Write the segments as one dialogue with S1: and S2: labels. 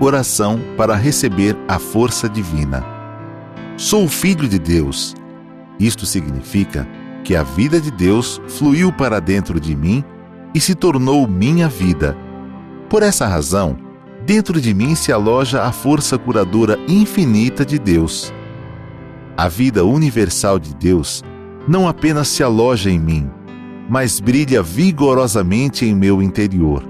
S1: Oração para receber a força divina. Sou filho de Deus. Isto significa que a vida de Deus fluiu para dentro de mim e se tornou minha vida. Por essa razão, dentro de mim se aloja a força curadora infinita de Deus. A vida universal de Deus não apenas se aloja em mim, mas brilha vigorosamente em meu interior.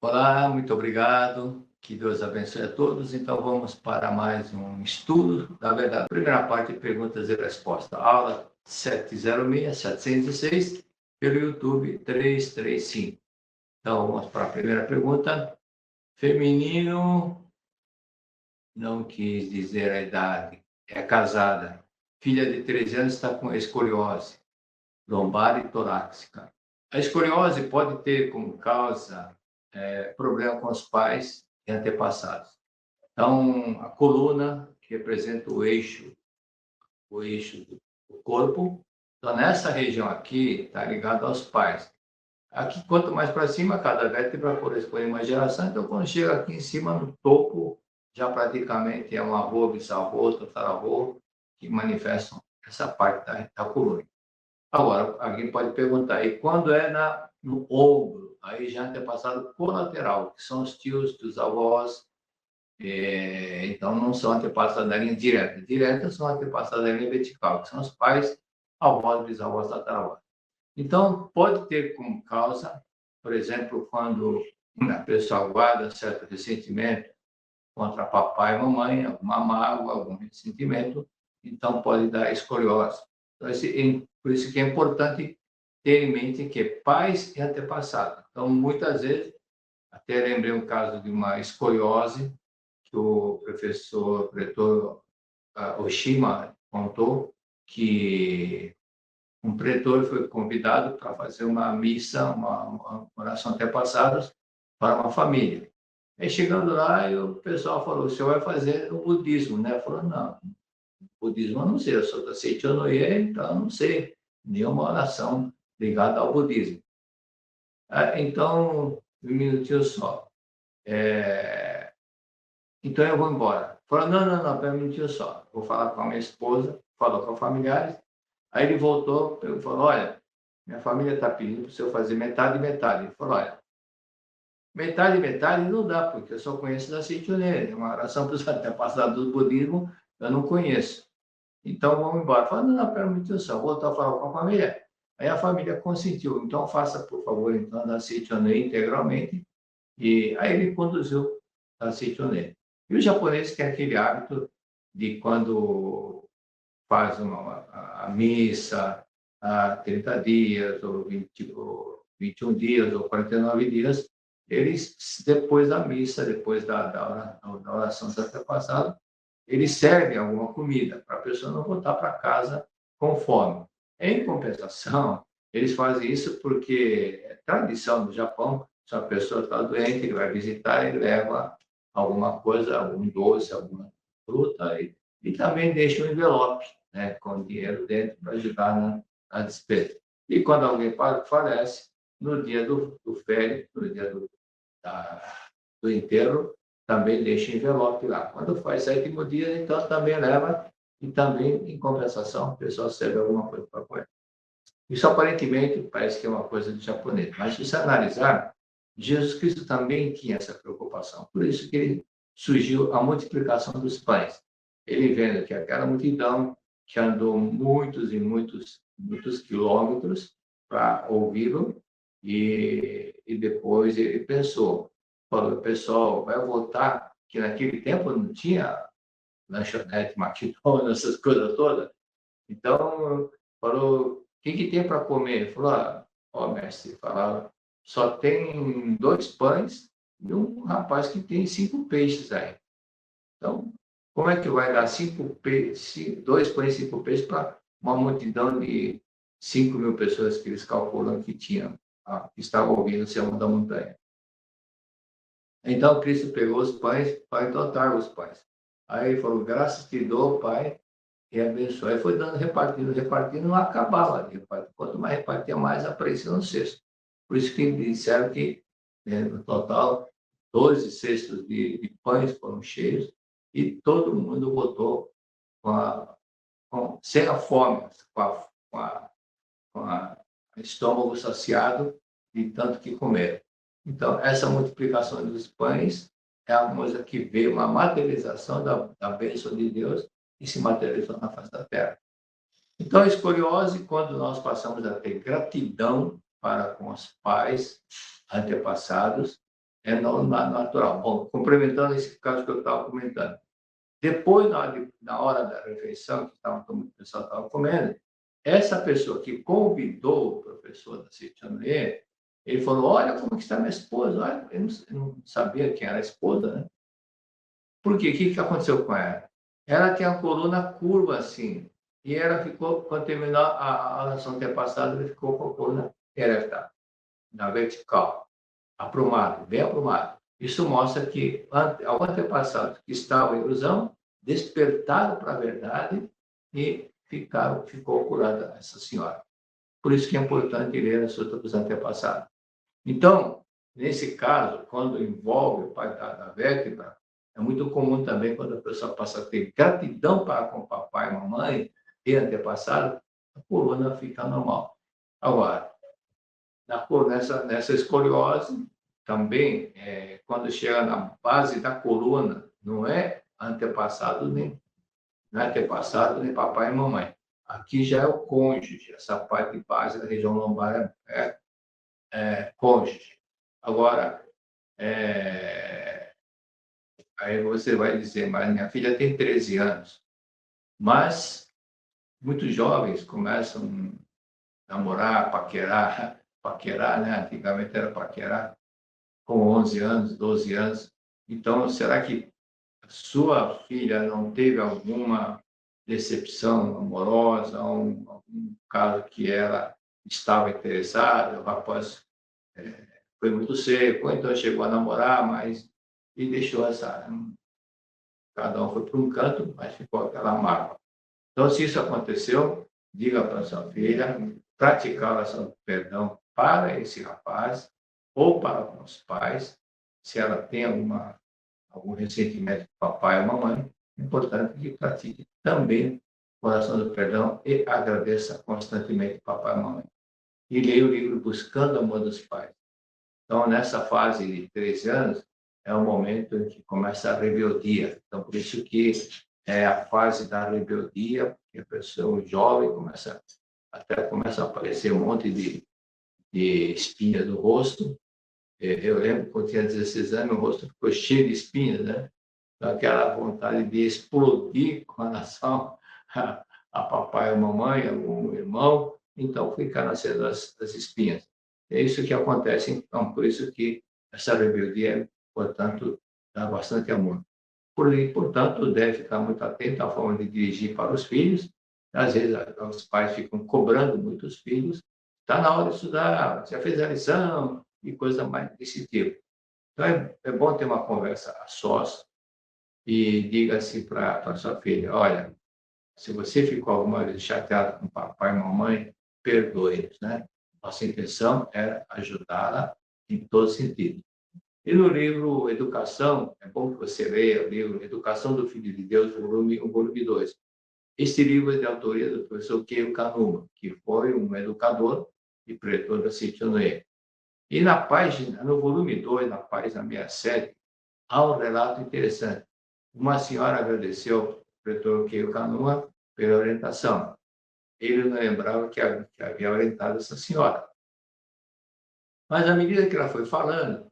S2: Olá, muito obrigado. Que Deus abençoe a todos. Então, vamos para mais um estudo da verdade. Primeira parte, perguntas e respostas. Aula 706, 706, pelo YouTube 335. Então, vamos para a primeira pergunta. Feminino, não quis dizer a idade, é casada. Filha de 13 anos está com escoliose lombar e torácica. A escoliose pode ter como causa problema com os pais e antepassados. Então, a coluna, que representa o eixo do corpo, então nessa região aqui está ligado aos pais. Aqui, quanto mais para cima, cada vértebra corresponde a uma geração, então quando chega aqui em cima, no topo, já praticamente é um avô, bisavô, tataravô, que manifestam essa parte da coluna. Agora, alguém pode perguntar, e quando é no ombro? Aí já é antepassado colateral, que são os tios dos avós, então não são antepassados da linha direta. Direta são antepassados da linha vertical, que são os pais, avós, bisavós, tataravós. Então, pode ter como causa, por exemplo, quando a pessoa guarda certo ressentimento contra papai e mamãe, alguma mágoa, algum ressentimento, então pode dar escoliose. Então, por isso que é importante ter em mente que pais e antepassados. Então, muitas vezes, até lembrei um caso de uma escoliose que o professor pretor Oshima contou, que um pretor foi convidado para fazer uma missa, uma oração antepassados para uma família. Aí, chegando lá, o pessoal falou, o senhor vai fazer o budismo, né? Falou, não, budismo eu não sei, eu sou da Seichonoye, então eu não sei nenhuma oração ligada ao budismo. Então, um minutinho só. Então eu vou embora. Falou, não, pera um minutinho só. Vou falar com a minha esposa, falou com familiares. Aí ele voltou e falou, olha, minha família está pedindo para o senhor fazer metade e metade. Ele falou, olha, metade e metade não dá, porque eu só conheço da Seichonoye. Uma oração para os antepassados do budismo, eu não conheço. Então, vamos embora. Falando na permissão, voltou a falar com a família. Aí a família consentiu. Então, faça, por favor, então, da Seichonoye integralmente. E aí ele conduziu a Seichonoye. E os japoneses têm aquele hábito de, quando faz a missa há 30 dias, ou 21 dias, ou 49 dias, eles, depois da missa, depois da oração do antepassado, eles servem alguma comida para a pessoa não voltar para casa com fome. Em compensação, eles fazem isso porque é tradição do Japão, se a pessoa está doente, ele vai visitar e leva alguma coisa, algum doce, alguma fruta, e também deixa um envelope, né, com dinheiro dentro para ajudar na despesa. E quando alguém falece, no dia do férias, no dia do enterro, também deixa envelope lá. Quando faz 7º dia, então também leva, e também, em compensação, o pessoal serve alguma coisa para comer. Isso aparentemente parece que é uma coisa de japonês, mas se você analisar, Jesus Cristo também tinha essa preocupação. Por isso que surgiu a multiplicação dos pães. Ele vendo que aquela multidão que andou muitos e muitos quilômetros para ouvi-lo, e depois ele pensou, falou, pessoal, vai voltar, que naquele tempo não tinha lanchonete, McDonald's, essas coisas todas. Então, falou, o que tem para comer? Ele falou, mestre, falava, só tem 2 pães e um rapaz que tem 5 peixes aí. Então, como é que vai dar 2 pães e 5 peixes para uma multidão de 5.000 pessoas que eles calculam que tinham, que estavam ouvindo o sermão da montanha? Então, Cristo pegou os pães, Pai, então traga os pães. Aí ele falou, graças te dou, Pai, e abençoou. Aí foi dando, repartindo, repartindo, não acabava de repartir. Quanto mais repartia, mais aparecia no cesto. Por isso que disseram que, no total, 12 cestos de pães foram cheios e todo mundo voltou com sem a fome, com a, com a estômago saciado de tanto que comer. Então, essa multiplicação dos pães é a coisa que veio, uma materialização da bênção de Deus e se materializou na face da terra. Então, a escoliose, quando nós passamos a ter gratidão para com os pais antepassados, é não natural. Bom, complementando esse caso que eu estava comentando. Depois, na hora da refeição, que o pessoal estava comendo, essa pessoa que convidou o professor da Citianoye, ele falou, olha como que está minha esposa. Olha, eu não sabia quem era a esposa, né? Por quê? O que aconteceu com ela? Ela tinha a coluna curva assim, e ela ficou, quando terminou a oração antepassada, ela ficou com a coluna ereta, na vertical, aprumado, bem aprumado. Isso mostra que alguns antepassados que estavam em ilusão despertaram para a verdade e ficou curada essa senhora. Por isso que é importante ler a Sutra dos Antepassados. Então, nesse caso, quando envolve o pai da vértebra, é muito comum também quando a pessoa passa a ter gratidão para com o papai e mamãe e antepassado, a coluna fica normal. Agora, nessa escoliose, também, quando chega na base da coluna, não é antepassado nem papai e mamãe. Aqui já é o cônjuge, essa parte de base da região lombar é cônjuge. Agora, aí você vai dizer, mas minha filha tem 13 anos. Mas muitos jovens começam a namorar, paquerar, né? Antigamente era paquerar, com 11 anos, 12 anos. Então, será que a sua filha não teve alguma decepção amorosa, algum caso que ela estava interessada, o rapaz foi muito seco, ou então chegou a namorar, mas e deixou cada um foi para um canto, mas ficou aquela mágoa. Então, se isso aconteceu, diga para sua filha praticar a oração de perdão para esse rapaz ou para os pais, se ela tem algum ressentimento com o papai ou mamãe, é importante que pratique também a oração do perdão e agradeça constantemente papai e mamãe. E leia o livro Buscando o Amor dos Pais. Então, nessa fase de 13 anos, é o momento em que começa a rebeldia. Então, por isso que é a fase da rebeldia, que a pessoa jovem começa a aparecer um monte de espinha do rosto. Eu lembro quando tinha 16 anos, o rosto ficou cheio de espinhas, né? Então, aquela vontade de explodir com relação a papai ou mamãe, algum irmão, então fica nascendo as espinhas. É isso que acontece, então, por isso que essa rebeldia, portanto, dá bastante amor. Portanto, deve ficar muito atento à forma de dirigir para os filhos. Às vezes, os pais ficam cobrando muito os filhos. Está na hora de estudar, já fez a lição, e coisa mais desse tipo. Então, é bom ter uma conversa a sós e diga assim para sua filha, olha, se você ficou alguma vez chateado com papai e mamãe, perdoe-nos, né? Nossa intenção era ajudá-la em todo sentido. E no livro Educação, é bom que você leia o livro Educação do Filho de Deus, volume 1, volume 2. Este livro é de autoria do professor Keio Kanuma, que foi um educador e pretor da Citianoye. E no volume 2, na página 67, há um relato interessante. Uma senhora agradeceu ao pretor Keio Kanuma pela orientação. Ele não lembrava que havia orientado essa senhora. Mas, à medida que ela foi falando,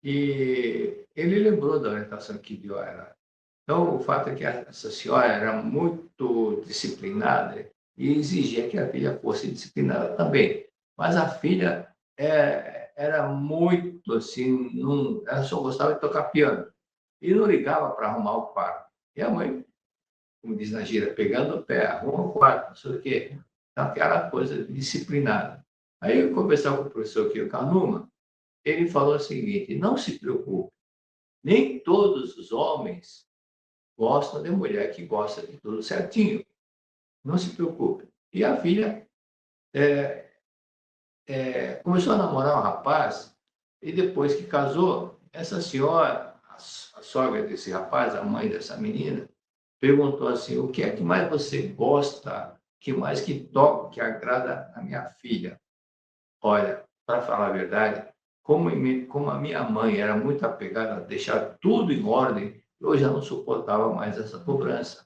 S2: ele lembrou da orientação que deu a ela. Então, o fato é que essa senhora era muito disciplinada e exigia que a filha fosse disciplinada também. Mas a filha era muito assim, ela só gostava de tocar piano e não ligava para arrumar o quarto. E a mãe, como diz na gíria, pegando o pé, arruma o quarto, não sei o quê. Então, aquela coisa disciplinada. Aí eu conversava com o professor Kio Kanuma, ele falou o seguinte, não se preocupe, nem todos os homens gostam de mulher que gosta de tudo certinho. não se preocupe. E a filha começou a namorar um rapaz, e depois que casou, essa senhora, a sogra desse rapaz, a mãe dessa menina, perguntou assim: o que é que mais você gosta, que mais que toca, que agrada a minha filha? Olha, para falar a verdade, como a minha mãe era muito apegada a deixar tudo em ordem, eu já não suportava mais essa cobrança.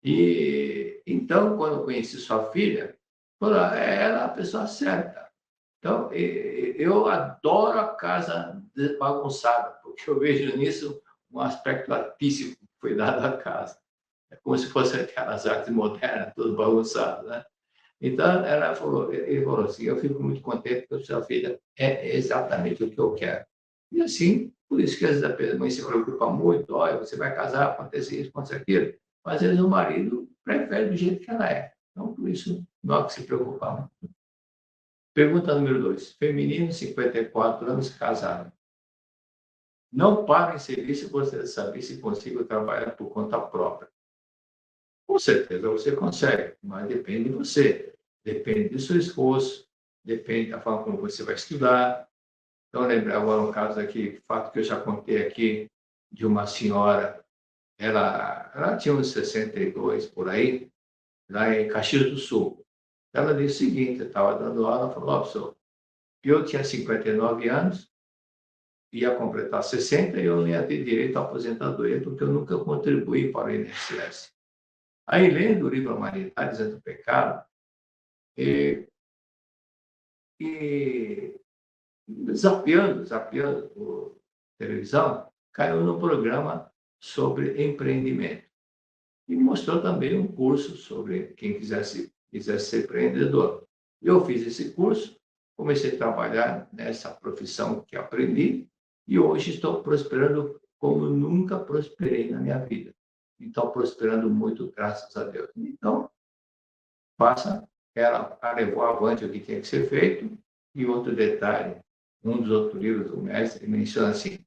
S2: E então, quando eu conheci sua filha, falei: "Ah, ela é a pessoa certa." Então, eu adoro a casa bagunçada, porque eu vejo nisso um aspecto artístico que foi dado à casa. É como se fosse aquelas artes modernas, tudo bagunçado, né? Então, ele falou assim: eu fico muito contente que a sua filha é exatamente o que eu quero. E assim, por isso que às vezes a mãe se preocupa muito: olha, você vai casar, acontece isso, acontece aquilo. Mas às vezes o marido prefere do jeito que ela é. Então, por isso, não há que se preocupar. Pergunta número 2. Feminino, 54 anos, casado. Não paro em serviço, gostaria de saber se consigo trabalhar por conta própria. Com certeza você consegue, mas depende de você. Depende do seu esforço, depende da forma como você vai estudar. Então, lembra agora um caso aqui, fato que eu já contei aqui, de uma senhora, ela tinha uns 62 por aí, lá em Caxias do Sul. Ela disse o seguinte: eu estava dando aula, ela falou: ó, professor, eu tinha 59 anos, ia completar 60 e eu não ia ter direito à aposentadoria porque eu nunca contribuí para o INSS. Aí, lendo o livro Humanidades do Pecado, e, e zapeando por televisão, caiu no programa sobre empreendimento. E mostrou também um curso sobre quem quisesse ser empreendedor. Eu fiz esse curso, comecei a trabalhar nessa profissão que aprendi e hoje estou prosperando como nunca prosperei na minha vida. Então, prosperando muito, graças a Deus. Então, passa, ela levou avante o que tinha que ser feito. E outro detalhe, um dos outros livros do mestre menciona assim: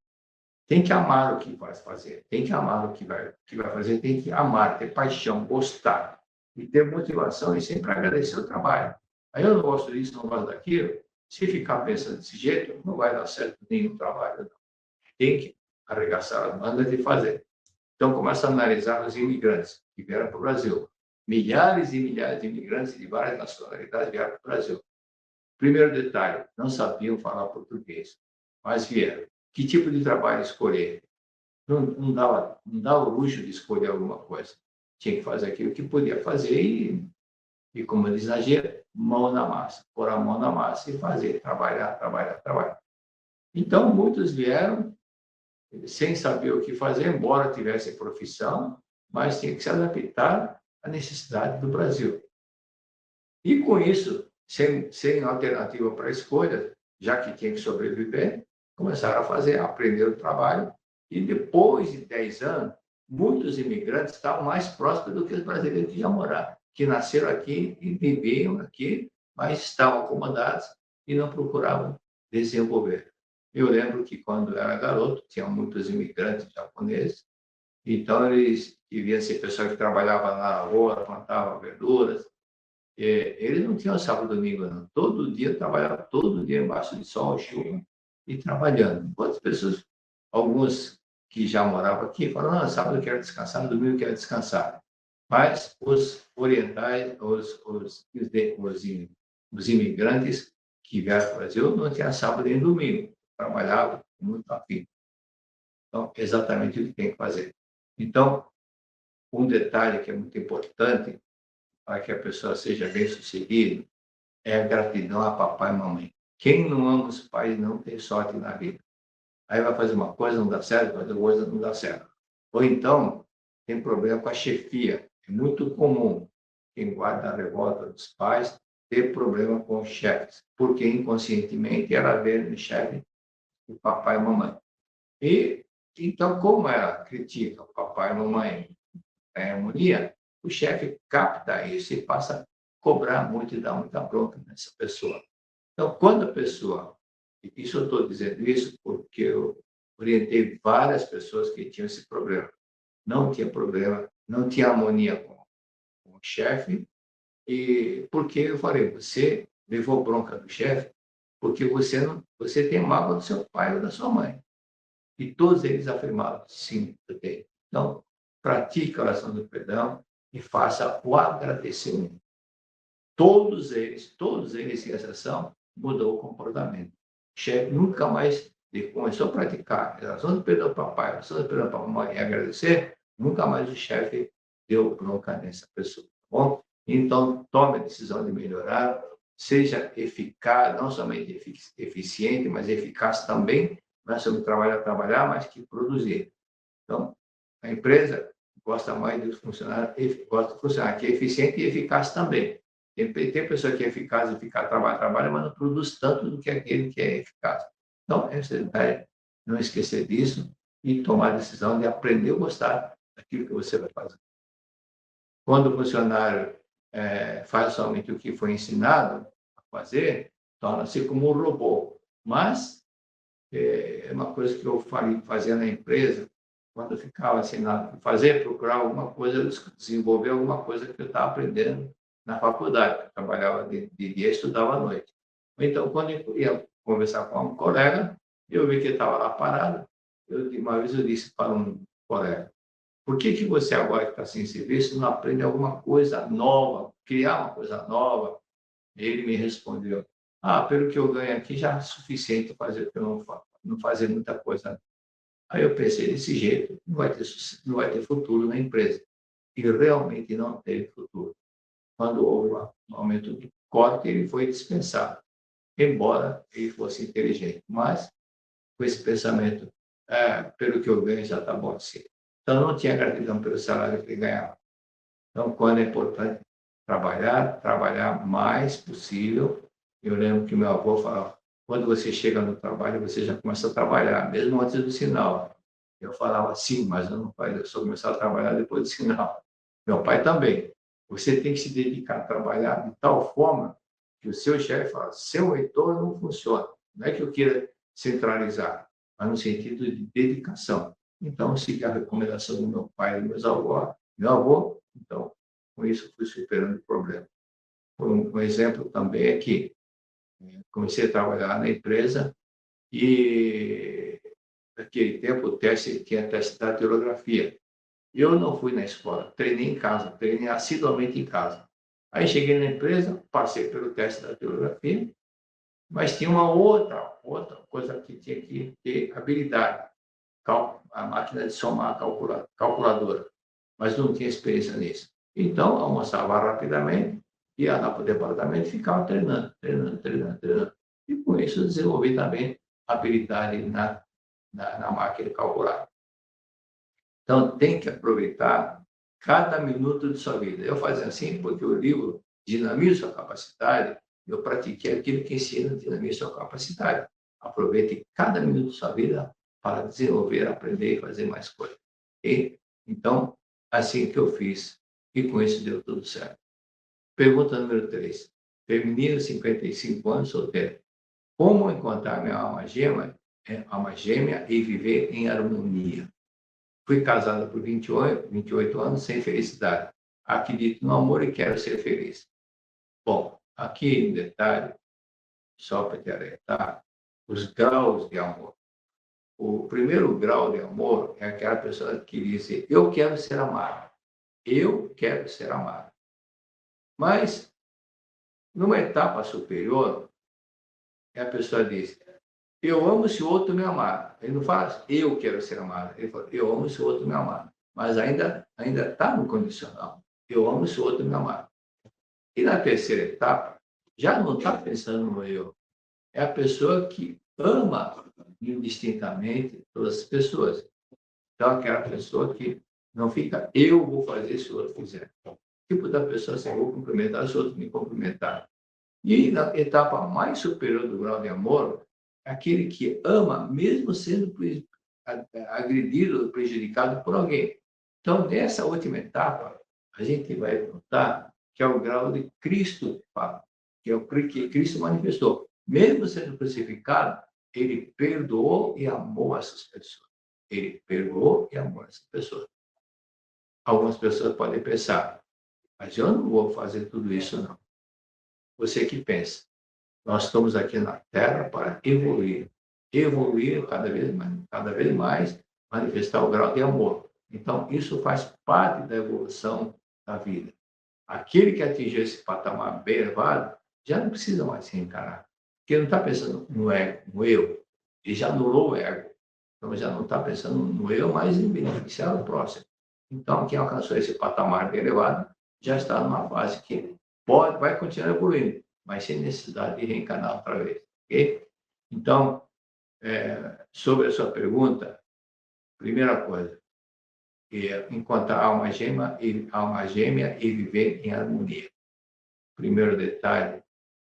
S2: tem que amar o que vai fazer, tem que amar o que vai fazer, tem que amar, ter paixão, gostar e ter motivação e sempre agradecer o trabalho. Aí eu não gosto disso, não gosto daquilo. Se ficar pensando desse jeito, não vai dar certo nenhum trabalho. Não. Tem que arregaçar as mangas e fazer. Então, começa a analisar os imigrantes que vieram para o Brasil. Milhares e milhares de imigrantes de várias nacionalidades vieram para o Brasil. Primeiro detalhe: não sabiam falar português, mas vieram. Que tipo de trabalho escolher? Não dava o luxo de escolher alguma coisa. Tinha que fazer aquilo que podia fazer e como diz a gíria, mão na massa. Pôr a mão na massa e fazer, trabalhar, trabalhar, trabalhar. Então, muitos vieram sem saber o que fazer, embora tivessem profissão, mas tinha que se adaptar à necessidade do Brasil. E com isso, sem alternativa para a escolha, já que tinha que sobreviver, começaram a aprender o trabalho. E depois de 10 anos, muitos imigrantes estavam mais prósperos do que os brasileiros que já moraram, que nasceram aqui e viviam aqui, mas estavam acomodados e não procuravam desenvolver. Eu lembro que quando eu era garoto, tinha muitos imigrantes japoneses, então eles deviam ser pessoas que trabalhavam na lavoura, plantavam verduras. Eles não tinham sábado e domingo, não. Todo dia trabalhava, todo dia embaixo de sol, chuva e trabalhando. Quantas pessoas, alguns que já moravam aqui, falaram: não, sábado eu quero descansar, no domingo eu quero descansar. Mas os orientais, os imigrantes que vieram para o Brasil não tinham sábado nem domingo, trabalhavam muito afim. Então, exatamente o que tem que fazer. Então, um detalhe que é muito importante para que a pessoa seja bem-sucedida é a gratidão a papai e mamãe. Quem não ama os pais não tem sorte na vida. Aí vai fazer uma coisa, não dá certo, vai fazer outra coisa, não dá certo. Ou então, tem problema com a chefia. É muito comum quem guarda a revolta dos pais ter problema com os chefes, porque inconscientemente ela vê no chefe o papai e mamãe. E então, como ela critica o papai e mamãe a harmonia, o chefe capta isso e passa a cobrar muito e dar muita bronca nessa pessoa. Então, quando a pessoa, e isso eu estou dizendo isso porque eu orientei várias pessoas que tinham esse problema, não tinha problema, não tinha harmonia com chefe. E porque eu falei, você levou bronca do chefe porque você tem mágoa do seu pai ou da sua mãe. E todos eles afirmaram, sim, eu tenho. Então, pratique a oração do perdão e faça o agradecimento. Todos eles, sem exceção, mudou o comportamento. O chefe nunca mais, ele começou a praticar a oração do perdão para o pai, a oração do perdão para a mãe e agradecer, nunca mais o chefe deu bronca nessa pessoa, tá bom? Então, tome a decisão de melhorar, seja eficaz, não somente eficiente, mas eficaz também. Não é sobre trabalhar, mas que produzir. Então, a empresa gosta mais dos funcionários, gosta de funcionário que é eficiente e eficaz também. Tem pessoa que é eficaz, trabalha, mas não produz tanto do que aquele que é eficaz. Então, essa ideia, não esquecer disso e tomar a decisão de aprender a gostar daquilo que você vai fazer. Quando o funcionário faz somente o que foi ensinado a fazer, torna-se como um robô. Mas é uma coisa que eu fazia na empresa, quando eu ficava assim, procurar alguma coisa, desenvolver alguma coisa que eu estava aprendendo na faculdade. Eu trabalhava de dia e estudava à noite. Então, quando eu ia conversar com um colega, eu vi que ele estava lá parado. Uma vez eu disse para um colega, por que você agora que está sem serviço não aprende alguma coisa nova, criar uma coisa nova? Ele me respondeu, pelo que eu ganho aqui já é suficiente fazer o que eu não faço, não fazer muita coisa. Aí eu pensei, desse jeito, não vai ter futuro na empresa. E realmente não teve futuro. Quando houve um aumento de corte, ele foi dispensado, embora ele fosse inteligente. Mas, com esse pensamento, pelo que eu ganho já está bom assim. Então, não tinha gratidão pelo salário que ele ganhava. Então, quando é importante trabalhar mais possível. Eu lembro que meu avô falava, quando você chega no trabalho, você já começa a trabalhar, mesmo antes do sinal. Eu falava, sim, mas eu só começar a trabalhar depois do sinal. Meu pai também. Você tem que se dedicar a trabalhar de tal forma que o seu chefe fala, seu reitor não funciona. Não é que eu queira centralizar, mas no sentido de dedicação. Então, segui a recomendação do meu pai e dos meus avós, meu avô, então, com isso, fui superando o problema. Um exemplo também é que comecei a trabalhar na empresa e, naquele tempo, tinha teste da datilografia. Eu não fui na escola, treinei em casa, treinei assiduamente em casa. Aí cheguei na empresa, passei pelo teste da datilografia, mas tinha uma outra coisa que tinha que ter habilidade, a máquina de somar, calculadora, mas não tinha experiência nisso. Então, almoçava rapidamente, ia lá para o departamento e ficava treinando. E com isso desenvolvi também habilidade na máquina de calcular. Então, tem que aproveitar cada minuto de sua vida. Eu fazia assim porque o livro Dinamize Sua Capacidade, eu pratiquei aquilo que ensina Dinamize Sua Capacidade. Aproveite cada minuto de sua vida para desenvolver, aprender e fazer mais coisas. E, então, assim que eu fiz. E com isso deu tudo certo. Pergunta número 3. Feminino, 55 anos, solteiro. Como encontrar minha alma gêmea e viver em harmonia? Fui casada por 28 anos sem felicidade. Acredito no amor e quero ser feliz. Bom, aqui um detalhe, só para te alertar, os graus de amor. O primeiro grau de amor é aquela pessoa que diz, eu quero ser amado. Eu quero ser amado. Mas, numa etapa superior, a pessoa diz, eu amo se o outro me amar. Ele não fala, eu quero ser amado. Ele fala, eu amo se o outro me amar. Mas ainda está no condicional. Eu amo se o outro me amar. E na terceira etapa, já não está pensando no eu. É a pessoa que ama indistintamente todas as pessoas. Então, aquela pessoa que não fica, eu vou fazer se o outro fizer. O tipo da pessoa assim, eu vou cumprimentar se o outro me cumprimentar. E na etapa mais superior do grau de amor, aquele que ama, mesmo sendo agredido ou prejudicado por alguém. Então, nessa última etapa, a gente vai notar que é o grau de Cristo, que é o que Cristo manifestou. Mesmo sendo crucificado, ele perdoou e amou essas pessoas. Ele perdoou e amou essas pessoas. Algumas pessoas podem pensar, Mas eu não vou fazer tudo isso, não. Você que pensa. Nós estamos aqui na Terra para evoluir. Evoluir cada vez mais, manifestar o grau de amor. Então, isso faz parte da evolução da vida. Aquele que atingiu esse patamar bem elevado já não precisa mais se reencarnar. Porque ele não está pensando no ego, no eu. Ele já anulou o ego. Então, já não está pensando no eu, mas em beneficiar o próximo. Então, quem alcançou esse patamar bem elevado já está numa fase que vai continuar evoluindo, mas sem necessidade de reencarnar outra vez. Ok? Então, sobre a sua pergunta, primeira coisa, encontrar alma gêmea e viver em harmonia. Primeiro detalhe,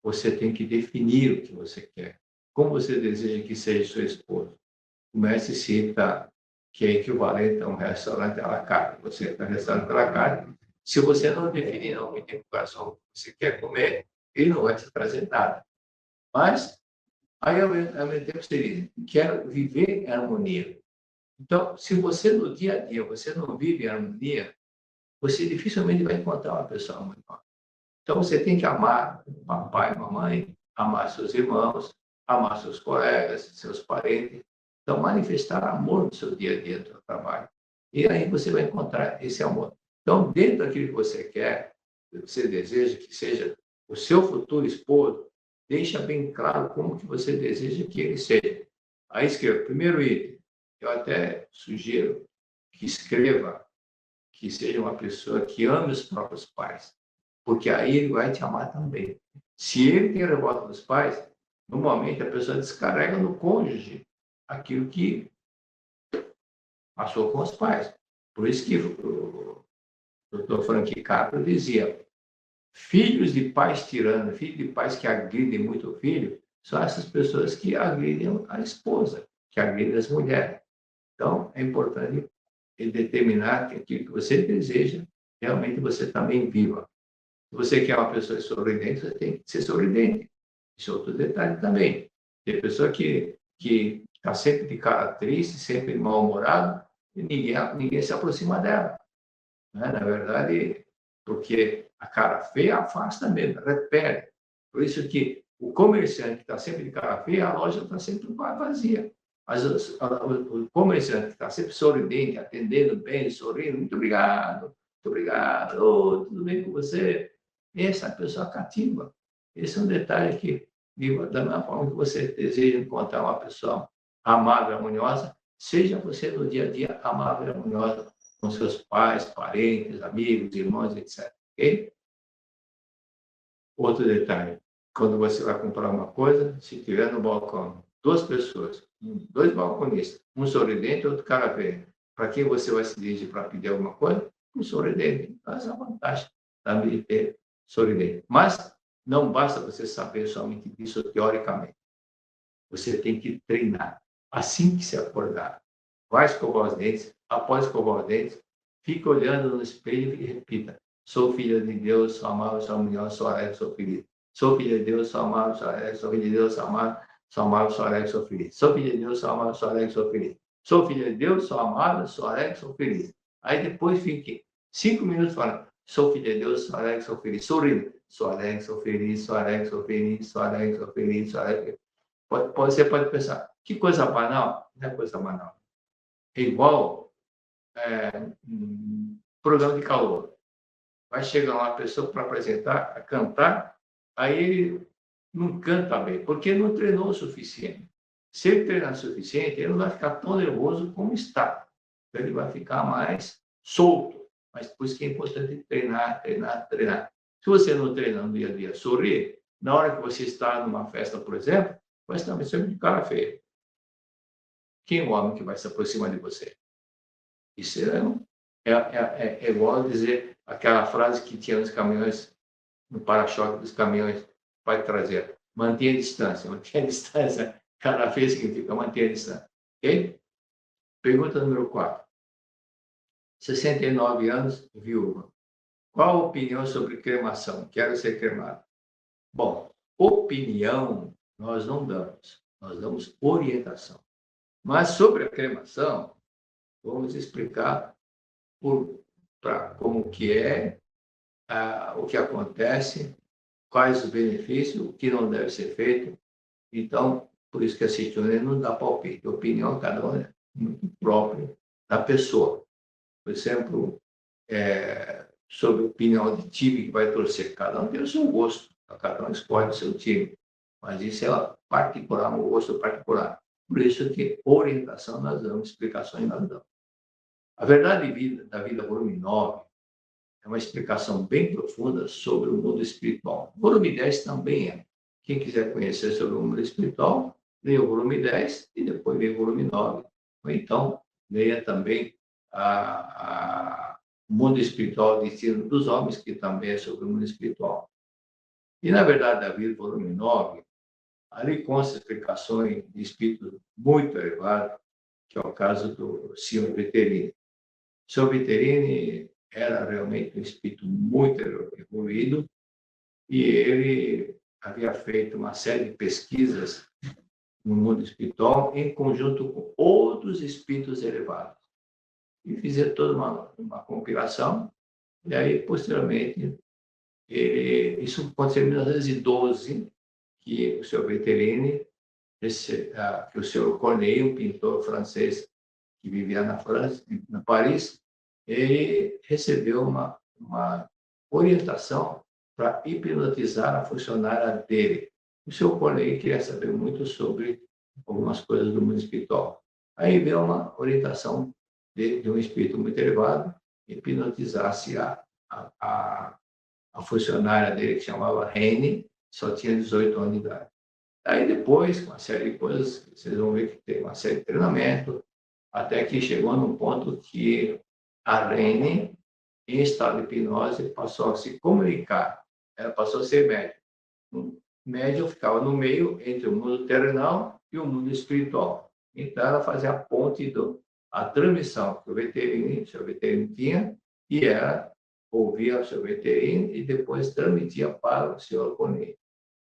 S2: você tem que definir o que você quer. Como você deseja que seja sua esposa? Comece a citar que é equivalente a um restaurante à la carte. Você está no restaurante à la carte. Se você não definir não em educação que você quer comer, ele não vai te trazer nada. Mas, aí, ao mesmo tempo, você diz, quero viver em harmonia. Então, se você, no dia a dia, você não vive em harmonia, você dificilmente vai encontrar uma pessoa harmoniosa. Então, você tem que amar o papai e mamãe, amar seus irmãos, amar seus colegas, seus parentes. Então, manifestar amor no seu dia a dia, no seu trabalho. E aí você vai encontrar esse amor. Então, dentro daquilo que você quer, que você deseja que seja o seu futuro esposo, deixa bem claro como que você deseja que ele seja. Aí escreva, primeiro item, eu até sugiro que escreva que seja uma pessoa que ame os próprios pais, porque aí ele vai te amar também. Se ele tem revolta dos pais, normalmente a pessoa descarrega no cônjuge aquilo que passou com os pais. Por isso que o Dr. Frank Capra dizia: filhos de pais tiranos, filhos de pais que agridem muito o filho, são essas pessoas que agridem a esposa, que agridem as mulheres. Então, é importante determinar que aquilo que você deseja, realmente você também viva. Se você quer uma pessoa sorridente, você tem que ser sorridente. Isso é outro detalhe também. Tem pessoa que está sempre de cara triste, sempre mal-humorado, e ninguém se aproxima dela. Né? Na verdade, porque a cara feia afasta mesmo, repele. Por isso que o comerciante que está sempre de cara feia, a loja está sempre vazia. Mas o comerciante que está sempre sorridente, atendendo bem, sorrindo, muito obrigado, oh, tudo bem com você? Essa pessoa cativa. Esse é um detalhe que, da mesma forma que você deseja encontrar uma pessoa amável, harmoniosa, seja você no dia a dia amável e harmoniosa com seus pais, parentes, amigos, irmãos, etc. Ok? Outro detalhe, quando você vai comprar uma coisa, se tiver no balcão duas pessoas, dois balconistas, um sorridente e outro cara feio, para quem você vai se dirigir para pedir alguma coisa? Um sorridente. Então, essa é a vantagem também de ter sorridente. Mas não basta você saber somente disso teoricamente. Você tem que treinar. Assim que se acordar, vai escovar os dentes, após escovar os dentes, fica olhando no espelho e repita: sou filha de Deus, sou amável, sou harmoniosa, sou alegre, sou feliz. Sou filha de Deus, sou amável, sou alegre, sou filha de Deus, sou amável, sou alegre, sou feliz. Sou filha de Deus, sou amável, sou alegre, sou feliz. Sou filha de Deus, sou amável, sou alegre, sou feliz. Aí depois fique 5 minutos falando: sou filha de Deus, sou alegre, sou feliz. Sorrindo: sou alegre, sou feliz, sou alegre, sou feliz, sou alegre, sou feliz, sou alegre. Você pode pensar, que coisa banal? Não é coisa banal. É igual programa de calor. Vai chegar uma pessoa para apresentar, a cantar, aí ele não canta bem, porque não treinou o suficiente. Se ele treinar o suficiente, ele não vai ficar tão nervoso como está. Então, ele vai ficar mais solto. Mas por isso que é importante treinar, treinar, treinar. Se você não treina no dia a dia, sorrir, na hora que você está numa festa, por exemplo, vai estar sempre de cara feia. Quem é o homem que vai se aproximar de você? Isso é igual a dizer aquela frase que tinha nos caminhões, no para-choque dos caminhões, para trazer: mantenha a distância, mantenha a distância. Cara feia significa mantenha a distância. Ok? Pergunta número 4. 69 anos, viúva. Qual a opinião sobre cremação? Quero ser cremado. Bom, opinião nós não damos, nós damos orientação. Mas sobre a cremação, vamos explicar como que é o que acontece, quais os benefícios, o que não deve ser feito. Então, por isso que a ciência não dá palpite. A opinião, cada um é muito própria da pessoa. Por exemplo, sobre a opinião de time que vai torcer, cada um tem o seu gosto, cada um escolhe o seu time. Mas isso é particular, um gosto particular. Por isso que orientação nós damos, explicações nós damos. A verdade da vida, volume 9, é uma explicação bem profunda sobre o mundo espiritual. O volume 10 também é. Quem quiser conhecer sobre o mundo espiritual, leia o volume 10 e depois leia o volume 9. Ou então, leia também o mundo espiritual, de Destino dos Homens, que também é sobre o mundo espiritual. E, na verdade, da vida, volume 9, ali consta explicações de espíritos muito elevados, que é o caso do Senhor Veterini. O Senhor Veterini era realmente um espírito muito evoluído e ele havia feito uma série de pesquisas no mundo espiritual em conjunto com outros espíritos elevados. E fizeram toda uma compilação, e aí, posteriormente, isso aconteceu em 1912, que o senhor Veterini, que o senhor Corneille, um pintor francês que vivia na França, em Paris, ele recebeu uma orientação para hipnotizar a funcionária dele. O senhor Corneille queria saber muito sobre algumas coisas do mundo espiritual. Aí veio uma orientação de um espírito muito elevado, hipnotizasse a funcionária dele, que chamava Rene, só tinha 18 anos de idade. Aí depois, com uma série de coisas, vocês vão ver que tem uma série de treinamento, até que chegou num ponto que a Rene, em estado de hipnose, passou a se comunicar. Ela passou a ser médium. O médium ficava no meio entre o mundo terrenal e o mundo espiritual. Então, ela fazia a ponte, a transmissão que o seu veterino tinha, e ela ouvia o seu veterino e depois transmitia para o senhor Corneille.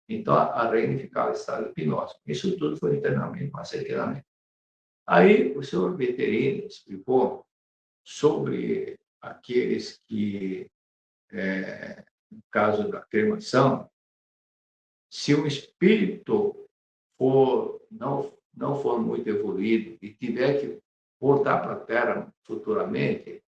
S2: Então, a Rene ficava em estado de hipnose. Isso tudo foi internamente, uma série de treinamento. Aí, o senhor veterino explicou sobre aqueles que, no caso da cremação, se o espírito não for muito evoluído e tiver que voltar para a Terra futuramente,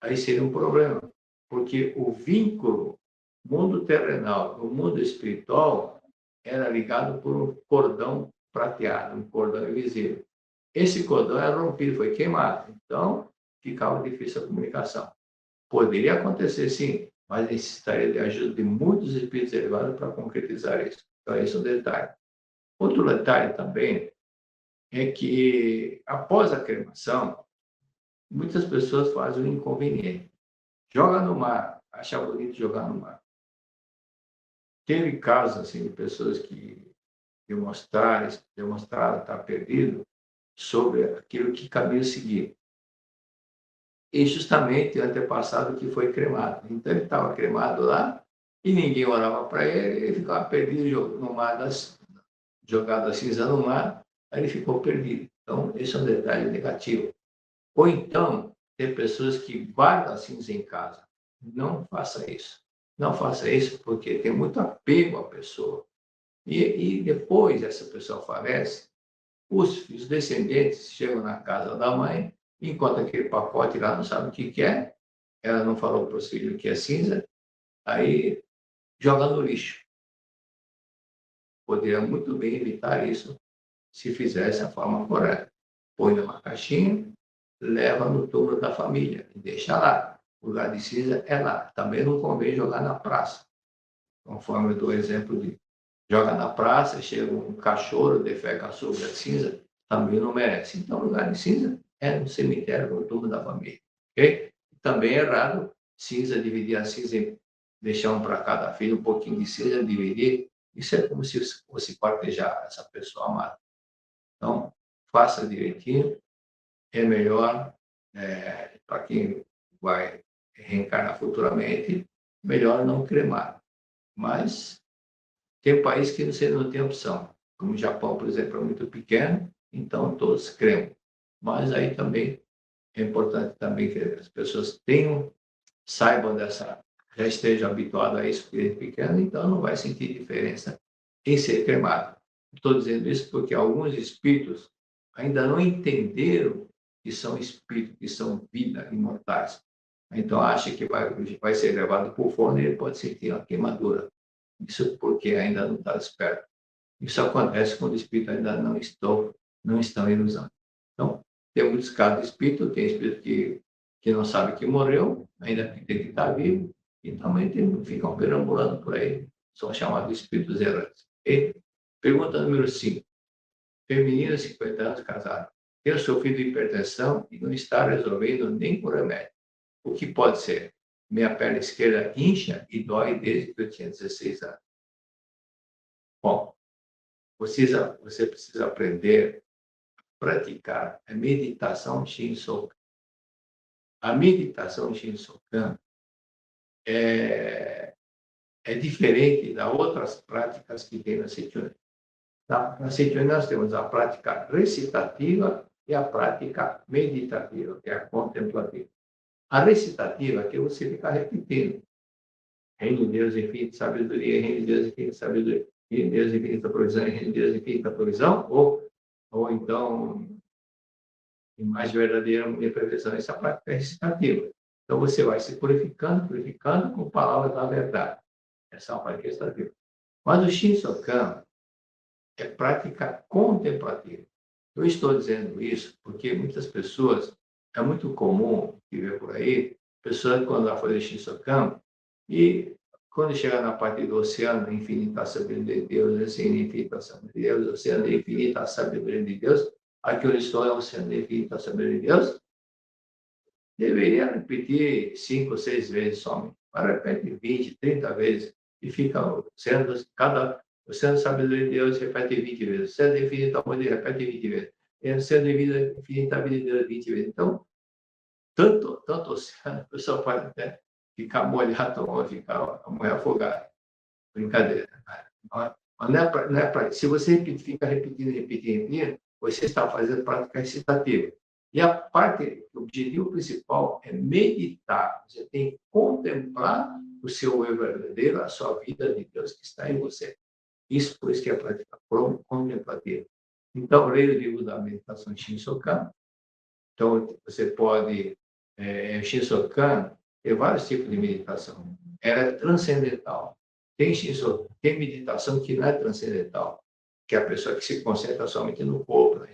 S2: aí seria um problema, porque o vínculo mundo terrenal e o mundo espiritual era ligado por um cordão prateado, um cordão invisível. Esse cordão era rompido, foi queimado, então ficava difícil a comunicação. Poderia acontecer, sim, mas necessitaria de ajuda de muitos espíritos elevados para concretizar isso. Então, esse é um detalhe. Outro detalhe também é que, após a cremação, muitas pessoas fazem um inconveniente. Joga no mar, acha bonito jogar no mar. Teve casos assim, de pessoas que demonstraram estar perdido sobre aquilo que caminho seguir. E justamente o antepassado que foi cremado. Então ele estava cremado lá e ninguém orava para ele, ele ficava perdido no mar, jogado a cinza no mar, aí ele ficou perdido. Então, esse é um detalhe negativo. Ou então, tem pessoas que guardam a cinza em casa. Não faça isso. Não faça isso porque tem muito apego à pessoa. E depois essa pessoa falece, os descendentes chegam na casa da mãe, encontram aquele pacote lá, não sabem o que é, ela não falou para os filhos que é cinza, aí joga no lixo. Poderia muito bem evitar isso se fizesse a forma correta. Põe numa caixinha, leva no túmulo da família e deixa lá. O lugar de cinza é lá. Também não convém jogar na praça. Conforme eu dou exemplo de joga na praça, chega um cachorro, defeca sobre a cinza, também não merece. Então, o lugar de cinza é no cemitério, no túmulo da família. Okay? Também é errado cinza, dividir a cinza, deixar um para cada filho, um pouquinho de cinza, dividir. Isso é como se fosse quartejar essa pessoa amada. Então, faça direitinho. É melhor, para quem vai reencarnar futuramente, melhor não cremar. Mas tem país que você não tem opção. Como o Japão, por exemplo, é muito pequeno, então todos cremam. Mas aí também é importante também que as pessoas saibam dessa já esteja habituado a isso desde pequeno, então não vai sentir diferença em ser cremado. Estou dizendo isso porque alguns espíritos ainda não entenderam que são espíritos, que são vida imortais. Então acha que vai ser levado por forno e ele pode sentir uma queimadura. Isso porque ainda não está esperto. Isso acontece quando o espírito ainda não estão em ilusão. Então, tem muitos casos de espírito, tem espírito que não sabe que morreu, ainda tem que estar vivo, e também ficam perambulando por aí, são chamados espíritos errantes. E pergunta número 5. Feminina, 50 anos, casada. Tenho sofrido hipertensão e não está resolvendo nem por remédio. O que pode ser? Minha perna esquerda incha e dói desde que eu tinha 16 anos. Bom, você precisa aprender a praticar a meditação Shinsokan. A meditação Shinsokan é diferente das outras práticas que tem na Seiyunin. Na Seiyunin nós temos a prática recitativa e a prática meditativa, que é a contemplativa. A recitativa é que você fica repetindo. Reino de Deus, infinita sabedoria, reino de Deus, infinita sabedoria, reino de Deus, infinita provisão, reino de Deus, infinita provisão, ou então, em mais verdadeira minha perfeição, essa prática é recitativa. Então, você vai se purificando com palavras da verdade. Essa é uma prática recitativa. Mas o Shinsokan é prática contemplativa. Eu estou dizendo isso porque muitas pessoas, é muito comum que vê por aí, pessoas quando vai fazer Shinsokan, e quando chegar na parte do oceano, infinita sabedoria de Deus, oceano infinita sabedoria de Deus, oceano infinita sabedoria de Deus, aqui onde estou é o oceano infinita sabedoria de Deus, deveria repetir 5 ou 6 vezes somente. Mas repete 20, 30 vezes, e fica o oceano sabedoria de Deus repete 20 vezes, o oceano infinito amor de Deus repete 20 vezes, e o oceano infinita vida de Deus 20 vezes. Então, tanto oceano, a pessoa pode até ficar molhado ou ficar a mulher afogada. Brincadeira. Mas não é pra, se você fica repetindo, você está fazendo prática recitativa. E o objetivo principal é meditar. Você tem que contemplar o seu eu verdadeiro, a sua vida de Deus que está em você. Isso por isso que é a prática contemplativa. Então, leia o livro da meditação Shinsokan. Então, você pode... Shinsokan tem vários tipos de meditação. Ela é transcendental. Tem meditação que não é transcendental, que é a pessoa que se concentra somente no corpo, na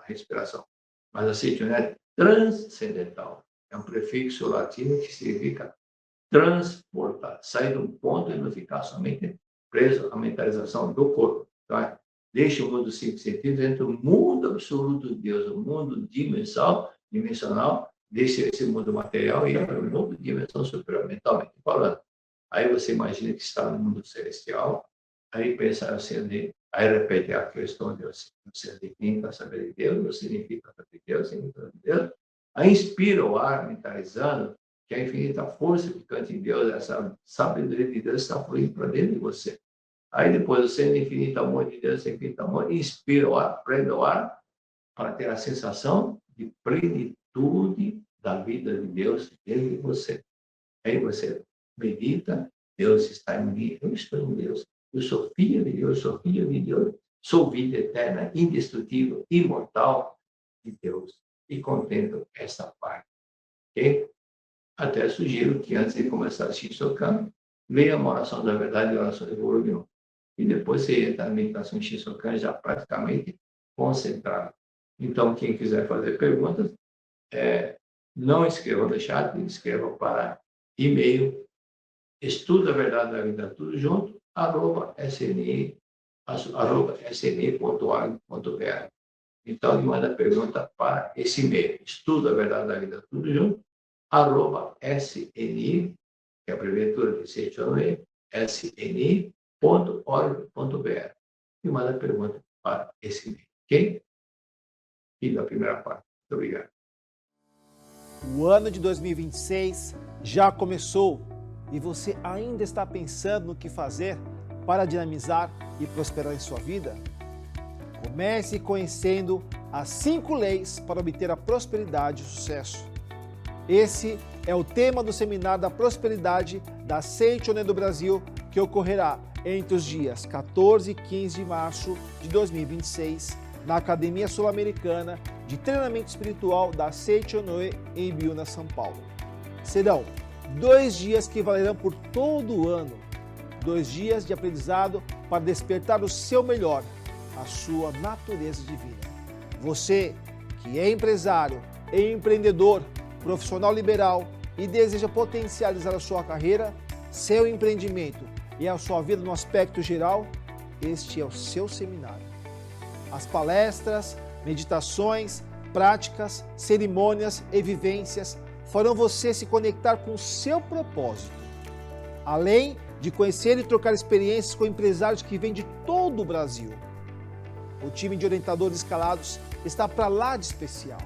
S2: respiração. Mas a Seiyunin é transcendental. É um prefixo latino que significa transportar, sair de um ponto e não ficar somente preso à mentalização do corpo. Então, deixa o mundo dos 5 sentidos, entra o mundo absoluto de Deus, o mundo dimensional, deixa esse mundo material e entra no mundo de dimensão superior, mentalmente falando. Aí você imagina que está no mundo celestial, aí pensa assim, aí repete a questão de você significa saber de Deus, você significa saber de Deus, significa de Deus. Aí inspira o ar, mentalizando que a infinita força que canta em Deus, essa sabedoria de Deus está fluindo para dentro de você. Aí depois você, infinito amor de Deus, infinito amor, inspira o ar, prende o ar, para ter a sensação de plenitude da vida de Deus dentro de você. Aí você medita, Deus está em mim, eu estou em Deus. Eu sou filho de Deus, sou filho de Deus, sou vida eterna, indestrutível, imortal de Deus. E contemplo essa parte. Ok? Até sugiro que antes de começar a Shinsokan, leia uma oração da verdade e a oração de Guru. E depois você entra na meditação Shinsokan já praticamente concentrado. Então, quem quiser fazer perguntas, não escreva no chat, escreva para e-mail estuda a verdade da vida tudo junto, @sni.org.br. Então, ele manda pergunta para esse e-mail, estuda a verdade da vida tudo junto, @sni, que é a abreviatura de Seiyunin, sni.org.br. E manda pergunta para esse e-mail, ok? E da primeira parte. Muito obrigado.
S3: O ano de 2026 já começou e você ainda está pensando no que fazer para dinamizar e prosperar em sua vida? Comece conhecendo as 5 leis para obter a prosperidade e o sucesso. Esse é o tema do Seminário da Prosperidade da Seichonen do Brasil, que ocorrerá entre os dias 14 e 15 de março de 2026, na Academia Sul-Americana de Treinamento Espiritual da Seichonoe, em Biúna, São Paulo. Serão 2 dias que valerão por todo o ano, 2 dias de aprendizado para despertar o seu melhor, a sua natureza divina. Você que é empresário, empreendedor, profissional liberal e deseja potencializar a sua carreira, seu empreendimento e a sua vida no aspecto geral, este é o seu seminário. As palestras, meditações, práticas, cerimônias e vivências farão você se conectar com o seu propósito, além de conhecer e trocar experiências com empresários que vêm de todo o Brasil. O time de orientadores escalados está para lá de especial.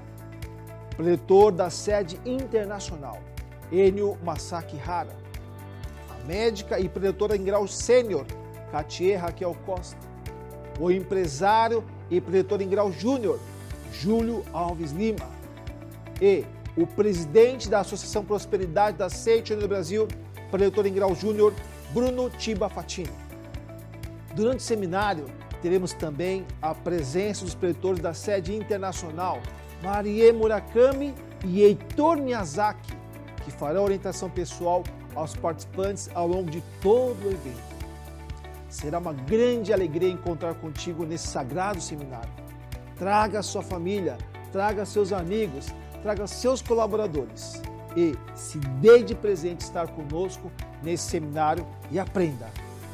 S3: Preletor da sede internacional, Enio Masaki Hara. A médica e preletora em grau sênior, Katia Raquel Costa. O empresário e preletor em grau júnior, Júlio Alves Lima. E o presidente da Associação Prosperidade da Seichonen do Brasil, preletor em grau júnior, Bruno Tiba Fatini. Durante o seminário, teremos também a presença dos preletores da sede internacional, Marie Murakami e Heitor Miyazaki, que farão orientação pessoal aos participantes ao longo de todo o evento. Será uma grande alegria encontrar contigo nesse sagrado seminário. Traga sua família, traga seus amigos, traga seus colaboradores e se dê de presente estar conosco nesse seminário e aprenda